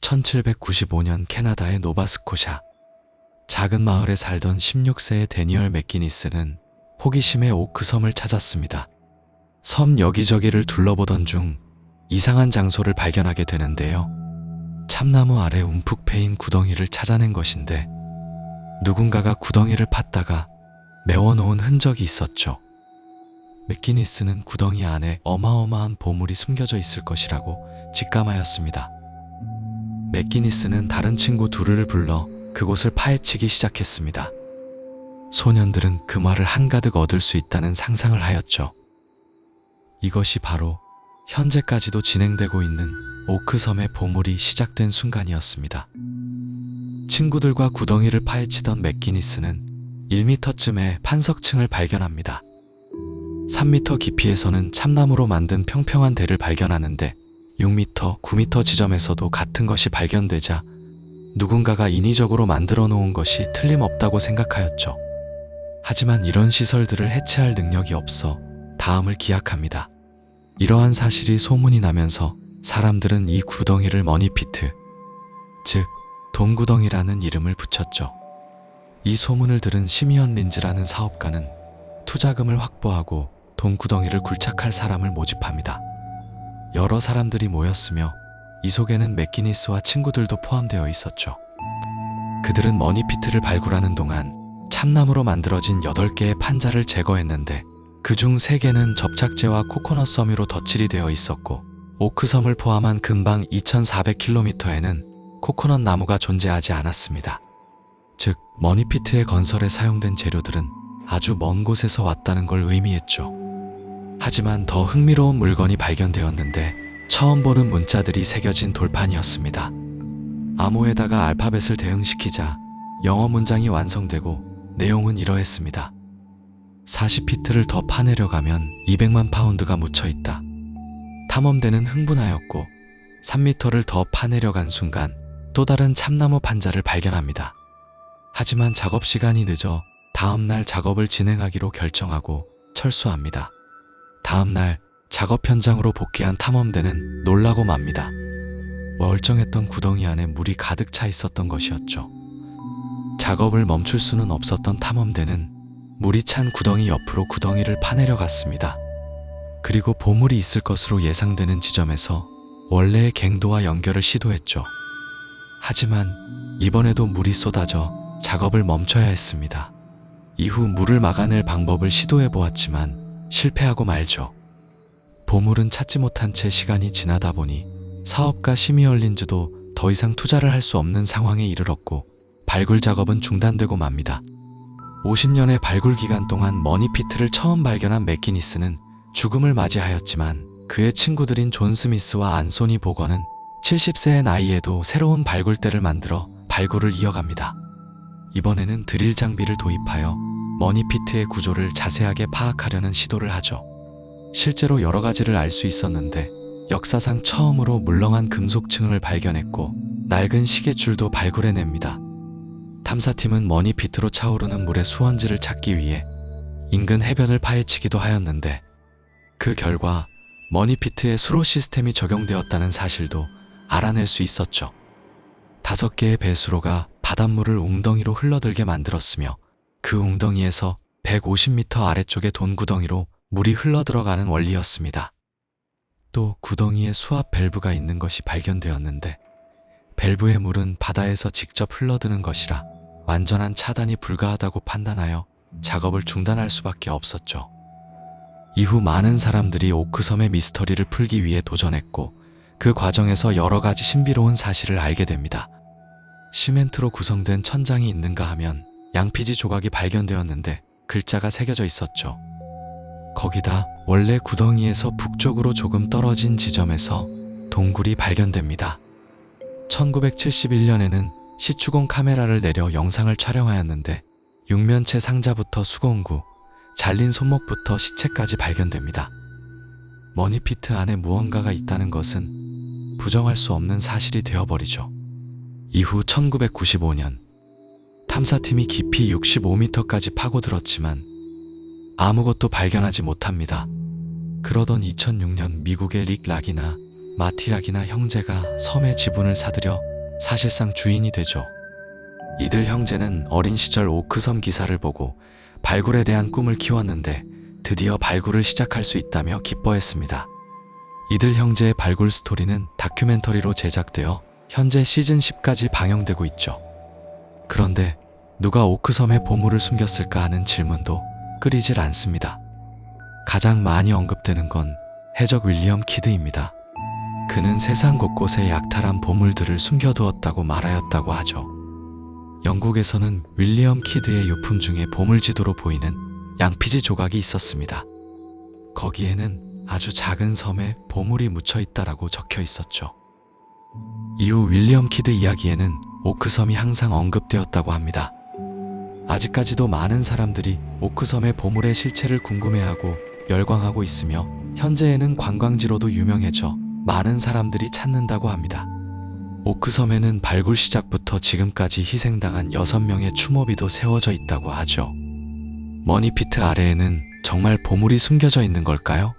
1795년 캐나다의 노바스코샤 작은 마을에 살던 16세의 데니얼 맥기니스는 호기심에 오크섬을 찾았습니다. 섬 여기저기를 둘러보던 중 이상한 장소를 발견하게 되는데요. 참나무 아래 움푹 패인 구덩이를 찾아낸 것인데 누군가가 구덩이를 팠다가 메워놓은 흔적이 있었죠. 맥기니스는 구덩이 안에 어마어마한 보물이 숨겨져 있을 것이라고 직감하였습니다. 맥기니스는 다른 친구 둘을 불러 그곳을 파헤치기 시작했습니다. 소년들은 그 말을 한가득 얻을 수 있다는 상상을 하였죠. 이것이 바로 현재까지도 진행되고 있는 오크섬의 보물이 시작된 순간이었습니다. 친구들과 구덩이를 파헤치던 맥기니스는 1m쯤의 판석층을 발견합니다. 3m 깊이에서는 참나무로 만든 평평한 대를 발견하는데 6m, 9m 지점에서도 같은 것이 발견되자 누군가가 인위적으로 만들어 놓은 것이 틀림없다고 생각하였죠. 하지만 이런 시설들을 해체할 능력이 없어 다음을 기약합니다. 이러한 사실이 소문이 나면서 사람들은 이 구덩이를 머니피트, 즉 돈구덩이라는 이름을 붙였죠. 이 소문을 들은 시미언 린즈라는 사업가는 투자금을 확보하고 돈구덩이를 굴착할 사람을 모집합니다. 여러 사람들이 모였으며 이 속에는 맥기니스와 친구들도 포함되어 있었죠. 그들은 머니피트를 발굴하는 동안 참나무로 만들어진 8개의 판자를 제거했는데 그중 3개는 접착제와 코코넛 섬유로 덧칠이 되어 있었고 오크섬을 포함한 근방 2400km에는 코코넛 나무가 존재하지 않았습니다. 즉 머니피트의 건설에 사용된 재료들은 아주 먼 곳에서 왔다는 걸 의미했죠. 하지만 더 흥미로운 물건이 발견되었는데 처음 보는 문자들이 새겨진 돌판이었습니다. 암호에다가 알파벳을 대응시키자 영어 문장이 완성되고 내용은 이러했습니다. 40피트를 더 파내려가면 200만 파운드가 묻혀있다. 탐험대는 흥분하였고 3m를 더 파내려간 순간 또 다른 참나무 판자를 발견합니다. 하지만 작업 시간이 늦어 다음날 작업을 진행하기로 결정하고 철수합니다. 다음날 작업 현장으로 복귀한 탐험대는 놀라고 맙니다. 멀쩡했던 구덩이 안에 물이 가득 차 있었던 것이었죠. 작업을 멈출 수는 없었던 탐험대는 물이 찬 구덩이 옆으로 구덩이를 파내려 갔습니다. 그리고 보물이 있을 것으로 예상되는 지점에서 원래의 갱도와 연결을 시도했죠. 하지만 이번에도 물이 쏟아져 작업을 멈춰야 했습니다. 이후 물을 막아낼 방법을 시도해 보았지만 실패하고 말죠. 보물은 찾지 못한 채 시간이 지나다 보니 사업가 시미언 린즈도 더 이상 투자를 할 수 없는 상황에 이르렀고 발굴 작업은 중단되고 맙니다. 50년의 발굴 기간 동안 머니피트를 처음 발견한 맥기니스는 죽음을 맞이하였지만 그의 친구들인 존 스미스와 안소니 보건은 70세의 나이에도 새로운 발굴대를 만들어 발굴을 이어갑니다. 이번에는 드릴 장비를 도입하여 머니피트의 구조를 자세하게 파악하려는 시도를 하죠. 실제로 여러 가지를 알 수 있었는데 역사상 처음으로 물렁한 금속층을 발견했고 낡은 시계줄도 발굴해냅니다. 탐사팀은 머니피트로 차오르는 물의 수원지를 찾기 위해 인근 해변을 파헤치기도 하였는데 그 결과 머니피트에 수로 시스템이 적용되었다는 사실도 알아낼 수 있었죠. 5개의 배수로가 바닷물을 웅덩이로 흘러들게 만들었으며 그 웅덩이에서 150m 아래쪽의 돈구덩이로 물이 흘러들어가는 원리였습니다. 또 구덩이에 수압 밸브가 있는 것이 발견되었는데 밸브의 물은 바다에서 직접 흘러드는 것이라 완전한 차단이 불가하다고 판단하여 작업을 중단할 수밖에 없었죠. 이후 많은 사람들이 오크섬의 미스터리를 풀기 위해 도전했고 그 과정에서 여러 가지 신비로운 사실을 알게 됩니다. 시멘트로 구성된 천장이 있는가 하면 양피지 조각이 발견되었는데 글자가 새겨져 있었죠. 거기다 원래 구덩이에서 북쪽으로 조금 떨어진 지점에서 동굴이 발견됩니다. 1971년에는 시추공 카메라를 내려 영상을 촬영하였는데 육면체 상자부터 수공구, 잘린 손목부터 시체까지 발견됩니다. 머니피트 안에 무언가가 있다는 것은 부정할 수 없는 사실이 되어버리죠. 이후 1995년 탐사팀이 깊이 65m까지 파고들었지만 아무것도 발견하지 못합니다. 그러던 2006년 미국의 릭 락이나 마티 락이나 형제가 섬의 지분을 사들여 사실상 주인이 되죠. 이들 형제는 어린 시절 오크섬 기사를 보고 발굴에 대한 꿈을 키웠는데 드디어 발굴을 시작할 수 있다며 기뻐했습니다. 이들 형제의 발굴 스토리는 다큐멘터리로 제작되어 현재 시즌 10까지 방영되고 있죠. 그런데 누가 오크섬에 보물을 숨겼을까 하는 질문도 끊이질 않습니다. 가장 많이 언급되는 건 해적 윌리엄 키드입니다. 그는 세상 곳곳에 약탈한 보물들을 숨겨두었다고 말하였다고 하죠. 영국에서는 윌리엄 키드의 유품 중에 보물지도로 보이는 양피지 조각이 있었습니다. 거기에는 아주 작은 섬에 보물이 묻혀 있다라고 적혀 있었죠. 이후 윌리엄 키드 이야기에는 오크섬이 항상 언급되었다고 합니다. 아직까지도 많은 사람들이 오크섬의 보물의 실체를 궁금해하고 열광하고 있으며 현재에는 관광지로도 유명해져 많은 사람들이 찾는다고 합니다. 오크섬에는 발굴 시작부터 지금까지 희생당한 6명의 추모비도 세워져 있다고 하죠. 머니피트 아래에는 정말 보물이 숨겨져 있는 걸까요?